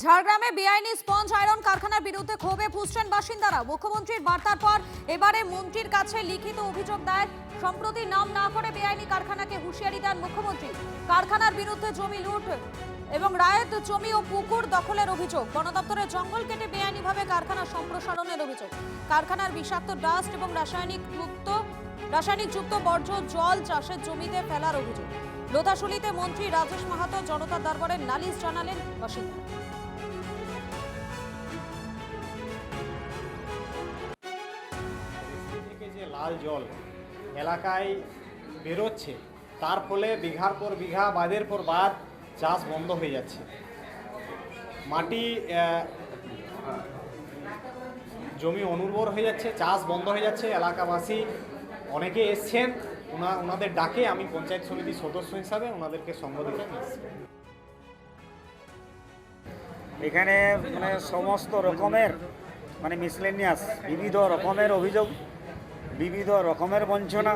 ঝাড়গ্রামে বেআইনি sponge iron কারখানার বিরুদ্ধে ক্ষোভে ফুঁসছেন বাসিন্দারা। মুখ্যমন্ত্রীর বার্তার পর এবারে মন্ত্রীর কাছে লিখিত অভিযোগ দায়ের। সম্প্রতি নাম না করে বেআইনি কারখানাকে হুঁশিয়ারি দেন মুখ্যমন্ত্রী। কারখানার বিরুদ্ধে জমি লুট এবং রায়ত জমি ও পুকুর দখলের অভিযোগ। বন দপ্তরের জঙ্গল কেটে বেআইনিভাবে কারখানা সম্প্রসারণের অভিযোগ। কারখানার বিষাক্ত ডাস্ট এবং রাসায়নিকযুক্ত বর্জ্য জল চাষের জমিতে ফেলার অভিযোগ। লোধাশুলিতে মন্ত্রী রাজেশ মাহাতো জনতার দরবারে নালিশ জানালেন বাসিন্দারা। যে লাল জল এলাকায় বেরোচ্ছে, তার ফলে বিঘার পর বিঘা, বাঁধের পর বাঁধ চাষ বন্ধ হয়ে যাচ্ছে। মাটি জমি অনুর্বর হয়ে যাচ্ছে, চাষ বন্ধ হয়ে যাচ্ছে। এলাকাবাসী অনেকে এসছেন, ওনাদের ডাকে আমি পঞ্চায়েত সমিতির সদস্য হিসাবে ওনাদেরকে সঙ্গ দিতে এসেছি। এখানে সমস্ত রকমের মিসলেনিয়াস বিবিধ রকমের অভিযোগ, বিবিধ রকমের বঞ্চনা,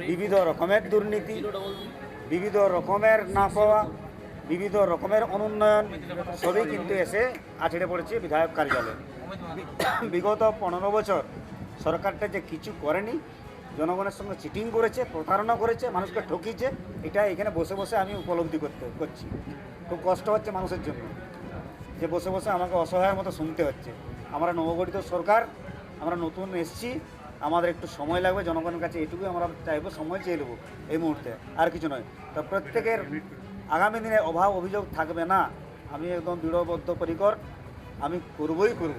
বিবিধ রকমের দুর্নীতি, বিবিধ রকমের না পাওয়া, বিবিধ রকমের অনুন্নয়ন সবই কিন্তু এসে আছড়ে পড়েছে বিধায়ক কার্যালয়ে। বিগত 15 বছর সরকারটা যে কিছু করেনি, জনগণের সঙ্গে চিটিং করেছে, প্রতারণা করেছে, মানুষকে ঠকিয়েছে, এটা এখানে বসে বসে আমি উপলব্ধি করছি। খুব কষ্ট হচ্ছে মানুষের জন্য, যে বসে বসে আমাকে অসহায়ের মতো শুনতে হচ্ছে। আমরা নবগঠিত সরকার, আমরা নতুন এসছি, আমাদের একটু সময় লাগবে। জনগণের কাছে এটুকুই আমরা চাইবো, সময় চেয়ে নেবো এই মুহূর্তে, আর কিছু নয়। তা প্রত্যেকের আগামী দিনে অভাব অভিযোগ থাকবে না, আমি একদম দৃঢ়বদ্ধ পরিকর, আমি করবই করব।